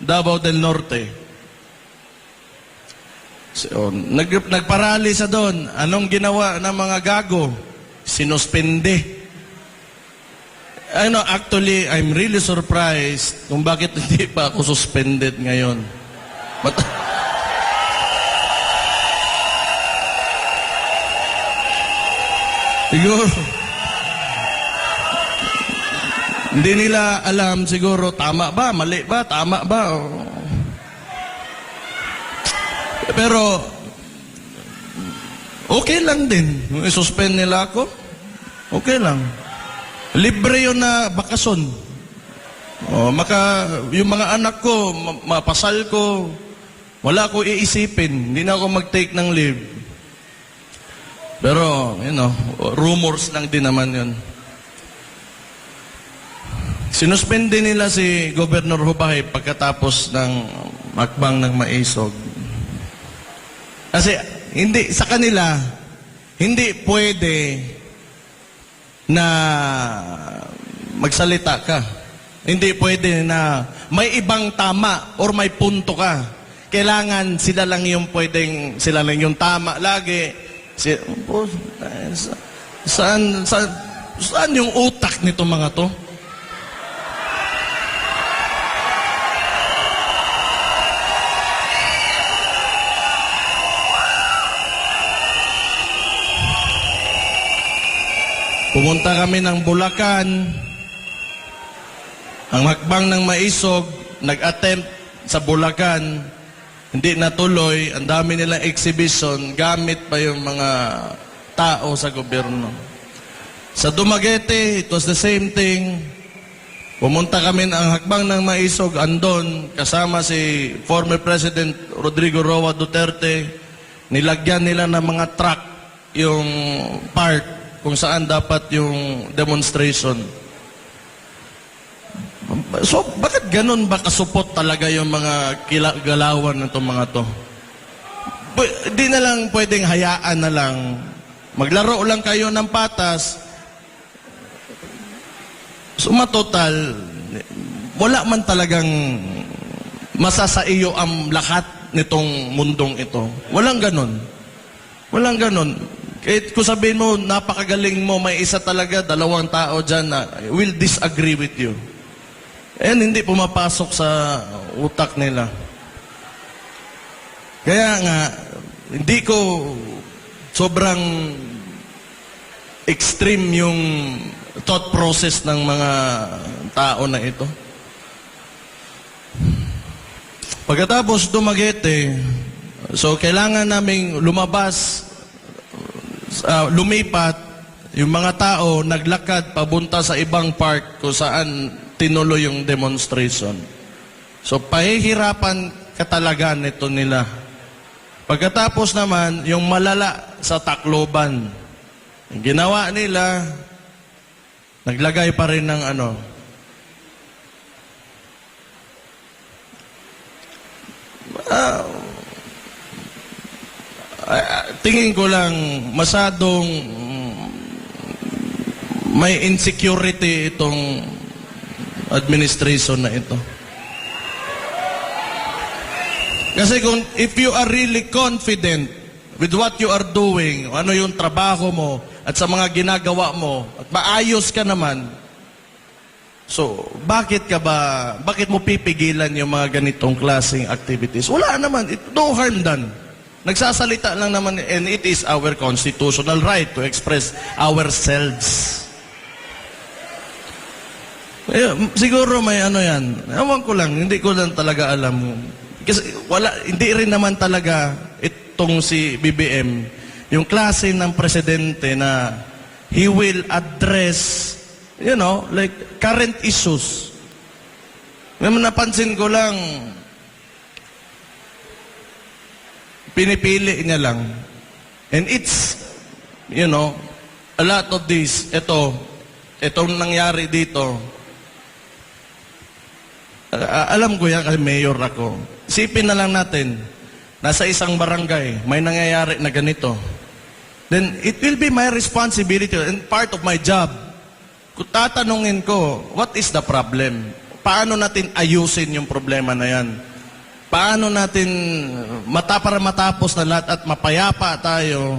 Davao del Norte. So, nagparali sa doon. Anong ginawa ng mga gago? Sinuspende. Actually, I'm really surprised kung bakit hindi pa ako suspended ngayon. Siguro, hindi nila alam siguro, tama ba, mali ba, tama ba. Pero, okay lang din. I-suspend nila ako, okay lang. Libre yun na bakasyon. Yung mga anak ko, mapasal ko, wala ko iisipin. Hindi na ako mag-take ng leave. Pero, rumors lang din naman yun. Sinuspende nila si Governor Hubahay pagkatapos ng hakbang ng Maisog. Kasi, sa kanila, hindi pwede na magsalita ka. Hindi pwede na may ibang tama or may punto ka. Kailangan sila lang yung tama lagi. Saan yung utak nito mga to? Pumunta kami ng Bulacan. Ang hakbang ng Maisog, nag-attempt sa Bulacan, hindi natuloy. Ang dami nilang exhibition, gamit pa yung mga tao sa gobyerno. Sa Dumaguete, it was the same thing. Pumunta kami ng hakbang ng Maisog, andon, kasama si former President Rodrigo Roa Duterte. Nilagyan nila ng mga truck yung part kung saan dapat yung demonstration. So, bakit ganun ba kasupot talaga yung mga galawan ng itong mga to? Di na lang pwedeng hayaan na lang. Maglaro lang kayo ng patas. Sumatotal, wala man talagang masasaiyo ang lahat nitong mundong ito. Walang ganun. Walang ganun. Kung sabihin mo, napakagaling mo, may isa talaga, dalawang tao dyan na will disagree with you. And hindi pumapasok sa utak nila. Kaya nga, hindi ko sobrang extreme yung thought process ng mga tao na ito. Pagkatapos Dumaguete, so kailangan naming lumabas, lumipat, yung mga tao naglakad papunta sa ibang park kung saan tinuloy yung demonstration. So, pahihirapan ka talaga nito nila. Pagkatapos naman, yung malala sa Tacloban, yung ginawa nila, naglagay pa rin ng tingin ko lang masadong may insecurity itong administration na ito. Kasi if you are really confident with what you are doing, ano yung trabaho mo at sa mga ginagawa mo at maayos ka naman, so bakit mo pipigilan yung mga ganitong klaseng activities? Wala naman, no harm done. Nagsasalita lang naman, and it is our constitutional right to express ourselves. Siguro may yan. Ewan ko lang, hindi ko lang talaga alam. Kasi hindi rin naman talaga itong si BBM, yung klase ng presidente na he will address, like current issues. Napansin ko lang, pinipili niya lang. And it's, a lot of this, itong nangyari dito, alam ko yan kasi mayor ako. Isipin na lang natin, nasa isang barangay, may nangyayari na ganito. Then, it will be my responsibility and part of my job. Kung tatanungin ko, what is the problem? paano natin ayusin yung problema na yan? Paano natin para matapos na lahat at mapayapa tayo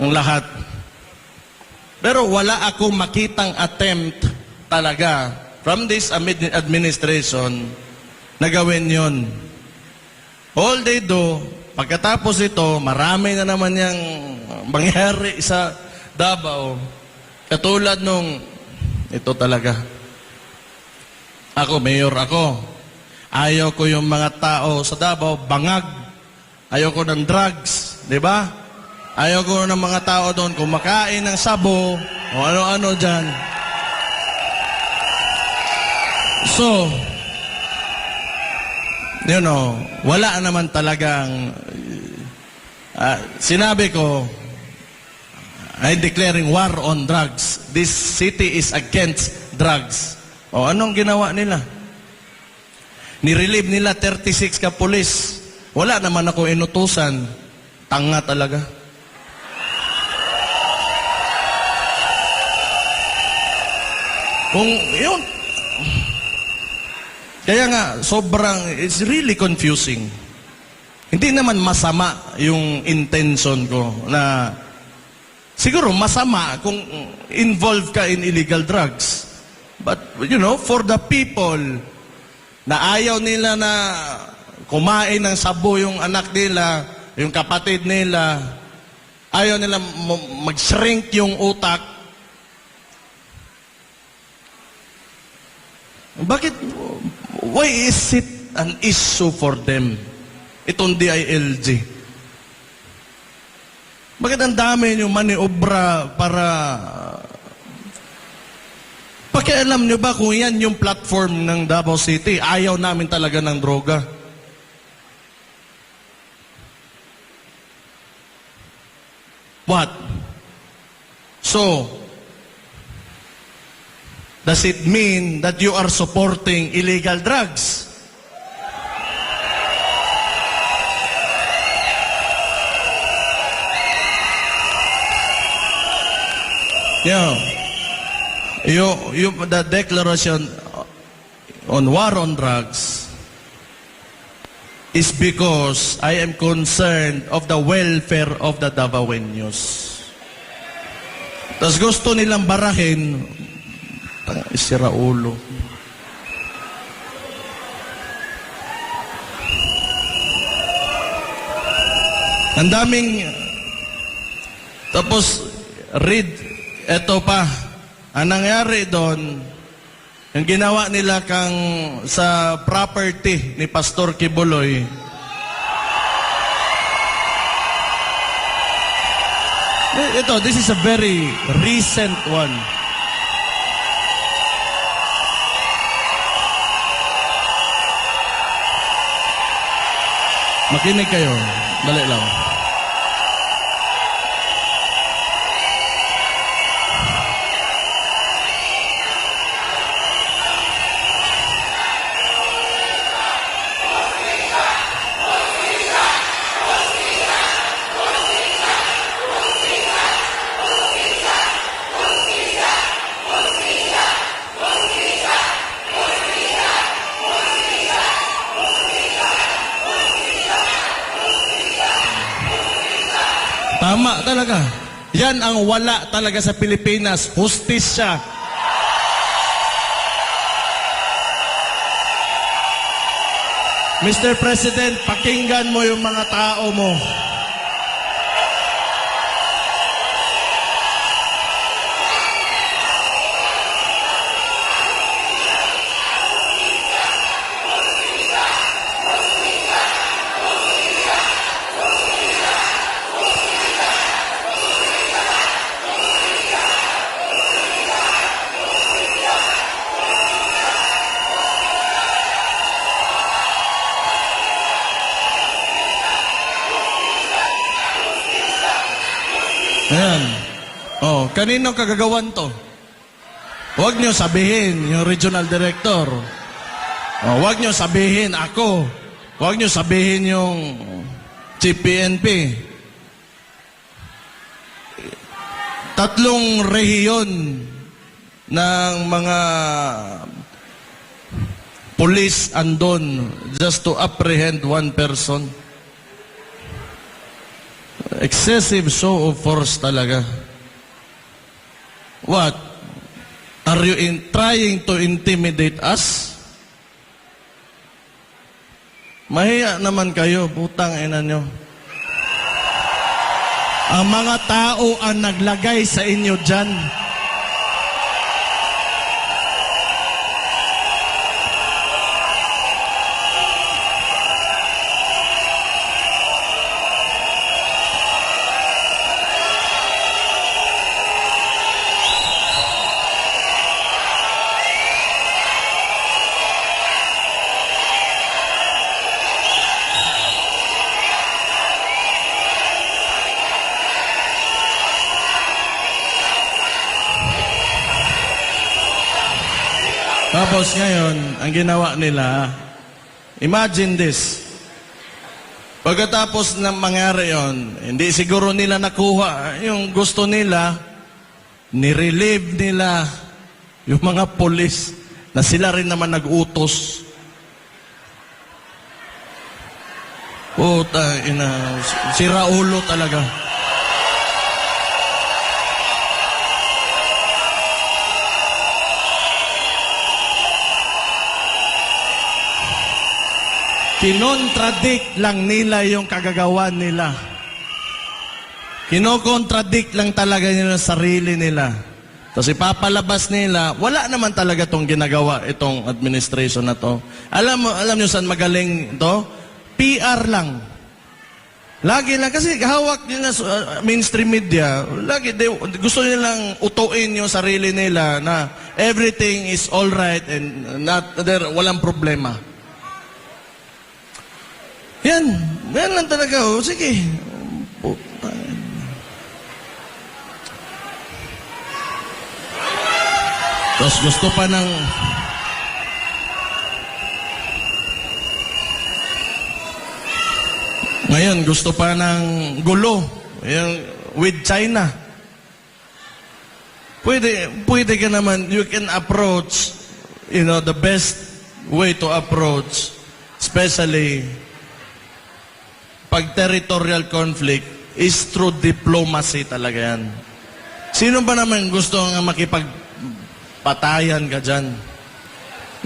ang lahat? Pero wala akong makitang attempt talaga from this administration na gawin yon. All they do, pagkatapos ito, marami na naman yung mangyari sa Davao. Katulad nung, ito talaga. Ako, mayor ako. Ayaw ko yung mga tao sa Davao, bangag. Ayaw ko ng drugs, di ba? Ayaw ko ng mga tao doon kumakain ng sabo o ano-ano dyan. So, you know, wala naman talagang sinabi ko, I'm declaring war on drugs. This city is against drugs. O anong ginawa nila? Nirelieve nila 36 ka pulis. Wala naman ako inutusan. Tanga talaga. Kung yun, kaya nga, it's really confusing. Hindi naman masama yung intention ko na siguro masama kung involved ka in illegal drugs. But, you know, for the people na ayaw nila na kumain ng sabo yung anak nila, yung kapatid nila, ayaw nila mag-shrink yung utak, bakit, why is it an issue for them? Itong DILG. Bakit ang dami yung maniobra para... Pakialam nyo ba kung yan yung platform ng Davao City? Ayaw namin talaga ng droga. What? So, does it mean that you are supporting illegal drugs? The declaration on war on drugs is because I am concerned of the welfare of the Davaoenos. Tapos gusto nilang barahin, sira ulo. Ang daming, tapos read, eto pa, ang nangyari doon, yung ginawa nila sa property ni Pastor Kibuloy, this is a very recent one. Makinig kayo. Dali lang. Tama talaga. Yan ang wala talaga sa Pilipinas. Hustisya. Mr. President, pakinggan mo yung mga tao mo. Ayan. Oh, kaninong kagagawan to? Huwag nyo sabihin yung regional director. Oh, huwag nyo sabihin ako. Huwag nyo sabihin yung Chief PNP. 3 rehiyon ng mga police andon just to apprehend one person. Excessive show of force talaga. What? Are you trying to intimidate us? Mahiya naman kayo, putang ina nyo. Ang mga tao ang naglagay sa inyo dyan. Tapos ngayon, ang ginawa nila, imagine this. Pagkatapos ng mangyari yon, hindi siguro nila nakuha yung gusto nila, nirelieve nila yung mga polis na sila rin naman nag-utos. Puta, si Raulo talaga. Kinontradict lang nila yung kagagawan nila. Kinokontradict lang talaga nila sarili nila. Tapos ipapalabas nila, wala naman talaga itong ginagawa, itong administration na to. Alam nyo saan magaling ito? PR lang. Lagi lang, kasi hawak nila mainstream media, lagi gusto nilang utuin yung sarili nila na everything is all right and walang problema. Yan lang talaga. O, sige. Puta. Tapos gusto pa ng... Ngayon, gusto pa ng gulo. Yung, with China. Pwede ka naman, you can approach, the best way to approach, especially pag territorial conflict is through diplomacy talaga yan. Sino ba naman gusto nga makipagpatayan ka dyan?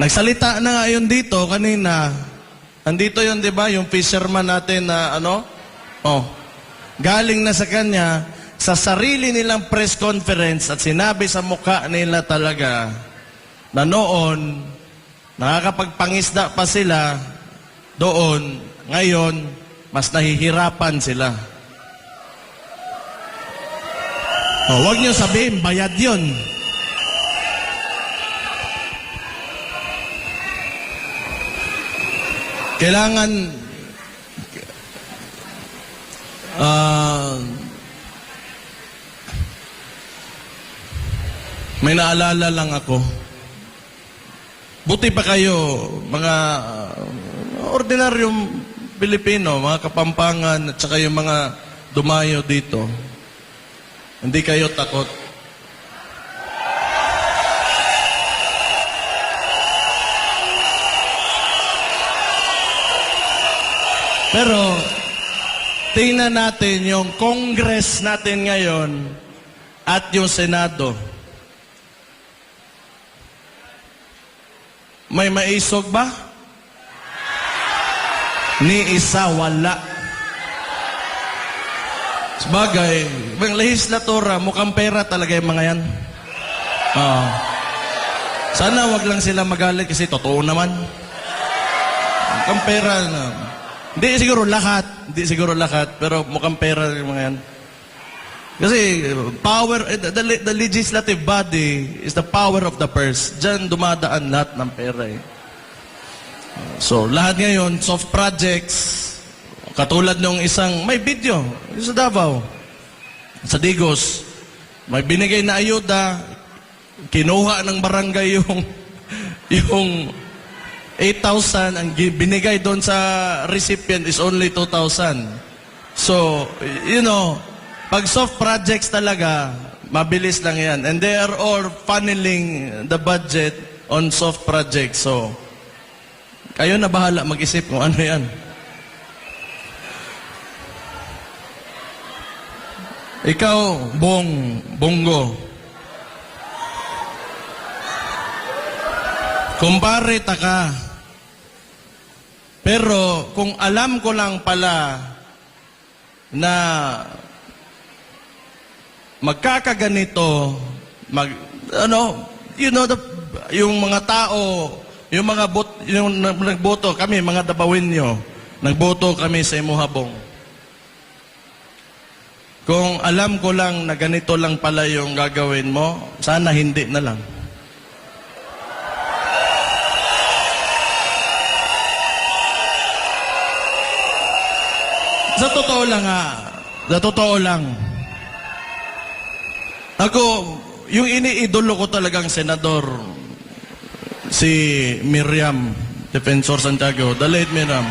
Nagsalita na nga yun dito kanina. Andito yun, di ba? Yung fisherman natin na galing na sa kanya, sa sarili nilang press conference at sinabi sa mukha nila talaga na noon, nakakapagpangisda pa sila doon, ngayon, mas nahihirapan sila. Huwag niyo sabihin, bayad yun. Kailangan may naalala lang ako. Buti pa kayo, mga ordinaryong Pilipino, mga Kapampangan, at saka yung mga dumayo dito, hindi kayo takot. Pero, tingnan natin yung Congress natin ngayon at yung Senado. May maisog ba? Ni isa wala. Sabagay, ang lehislatura, mukhang pera talaga yung mga yan. Sana wag lang sila magalit kasi totoo naman. Mukhang pera na. Hindi siguro lahat, pero mukhang pera yung mga yan. Kasi power, the legislative body is the power of the purse. Diyan dumadaan lahat ng pera eh. So, lahat ngayon, soft projects, katulad nung may video, sa Davao, sa Digos, may binigay na ayuda, kinuha ng barangay yung 8,000, ang binigay doon sa recipient is only 2,000. So, pag soft projects talaga, mabilis lang yan. And they are all funneling the budget on soft projects. So, Kayo na bahala mag-isip kung ano yan. Ikaw, Bongo. Kumpare ta ka. Pero kung alam ko lang pala na magkakaganito, yung mga tao, yung mga yung nagboto kami, mga Dabawinyo, nagboto kami sa Imuhabong. Kung alam ko lang na ganito lang pala yung gagawin mo, sana hindi na lang. Sa totoo lang. Ako, yung iniidolo ko talagang senador, si Miriam, Defensor Santiago, the late Miriam.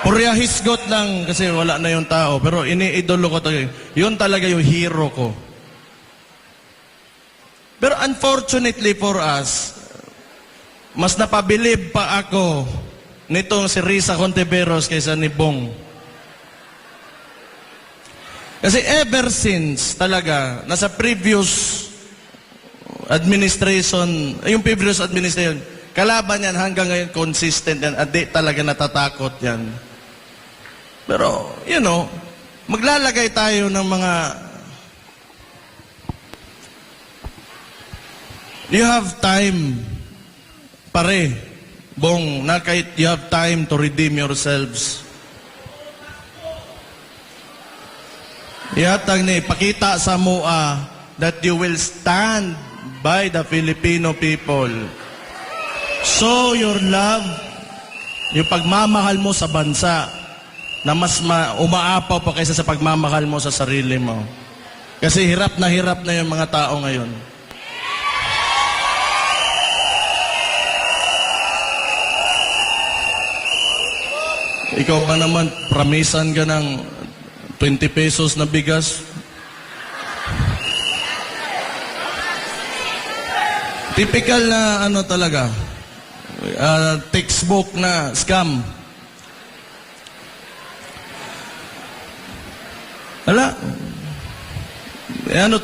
Purya hisgot lang kasi wala na yung tao, pero iniidolo ko talaga. Yun talaga yung hero ko. Pero unfortunately for us, mas napabilib pa ako nitong si Risa Contiveros kaysa ni Bong. Kasi ever since talaga, nasa previous administration, kalaban yan hanggang ngayon consistent yan, at di talaga natatakot yan. Pero, maglalagay tayo ng mga, you have time, pare, Bong, na kahit you have time to redeem yourselves. Ihatag ni, pakita sa MOA that you will stand by the Filipino people. Show your love, yung pagmamahal mo sa bansa, na mas umaapaw pa kaysa sa pagmamahal mo sa sarili mo. Kasi hirap na yung mga tao ngayon. Ikaw pa naman, pramisan ka ng 20 pesos na bigas. Typical na talaga, textbook na scam. Wala.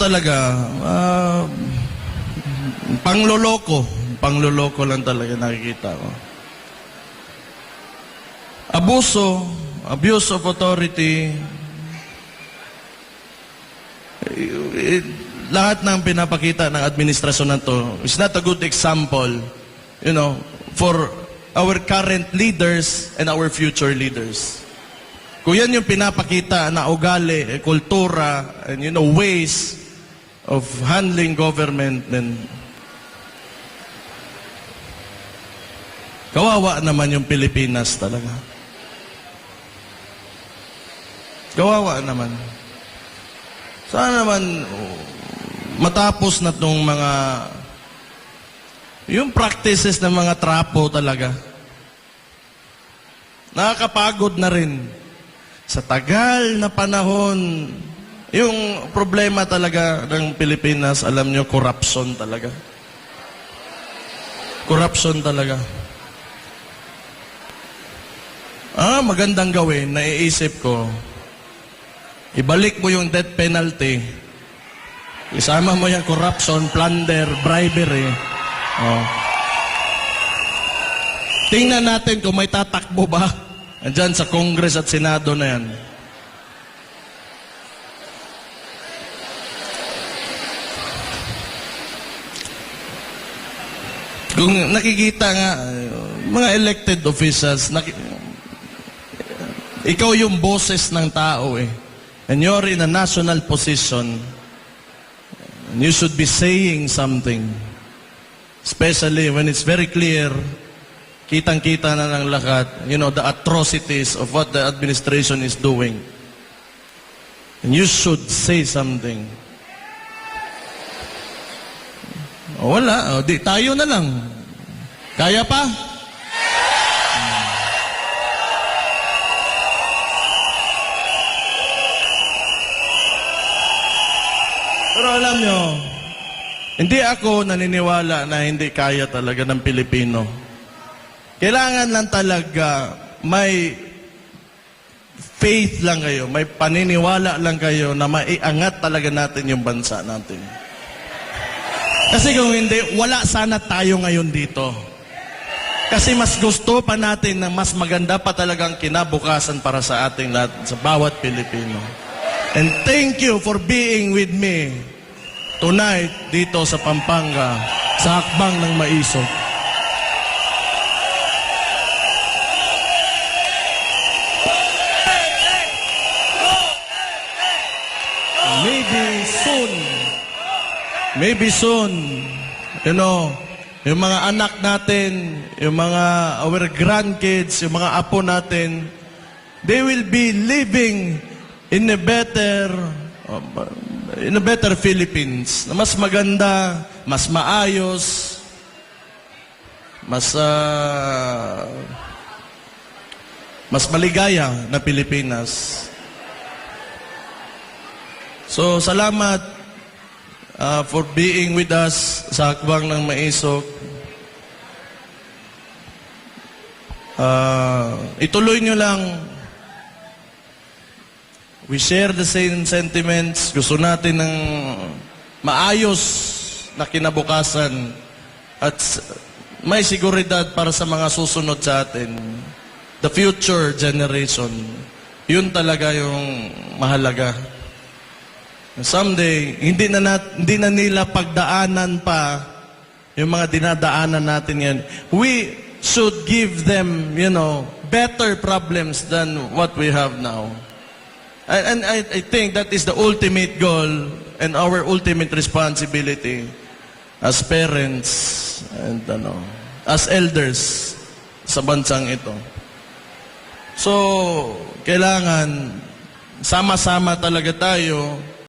Talaga, pangloloko lang talaga nakikita ko. Abuse of authority, lahat ng pinapakita ng administrasyon na to is not a good example, for our current leaders and our future leaders. Kung yan yung pinapakita na ugali, kultura, and ways of handling government, then kawawa naman yung Pilipinas talaga. Kawawa naman. Sana naman matapos na tong yung practices ng mga trapo talaga. Nakakapagod na rin. Sa tagal na panahon, yung problema talaga ng Pilipinas, alam nyo, corruption talaga. Corruption talaga. Magandang gawin, naiisip ko, ibalik mo yung death penalty. Isama mo yung corruption, plunder, bribery. Tingnan natin kung may tatakbo ba andyan sa Congress at Senado na yan. Kung nakikita nga, mga elected officials, ikaw yung boses ng tao and you're in a national position, and you should be saying something. Especially when it's very clear, kitang-kita na ng lahat, the atrocities of what the administration is doing. And you should say something. Wala, di tayo na lang. Kaya pa? Pero alam nyo, hindi ako naniniwala na hindi kaya talaga ng Pilipino. Kailangan lang talaga may faith lang kayo, may paniniwala lang kayo na maiangat talaga natin yung bansa natin. Kasi kung hindi, wala sana tayo ngayon dito. Kasi mas gusto pa natin na mas maganda pa talagang kinabukasan para sa ating lahat, sa bawat Pilipino. And thank you for being with me tonight dito sa Pampanga, sa Hakbang ng Maisog. Maybe soon, you know, yung mga anak natin, yung mga our grandkids, yung mga apo natin, they will be living in a better Philippines, na mas maganda, mas maayos, mas maligaya na Pilipinas. So, salamat for being with us sa Hakbang ng Maisog. Ituloy nyo lang. We share the same sentiments. Gusto natin ng maayos na kinabukasan at may seguridad para sa mga susunod sa atin. The future generation. Yun talaga yung mahalaga. Someday, hindi na nila pagdaanan pa yung mga dinadaanan natin yan. We should give them, you know, better problems than what we have now. And I think that is the ultimate goal and our ultimate responsibility as parents and as elders sa bansang ito. So, kailangan sama-sama talaga tayo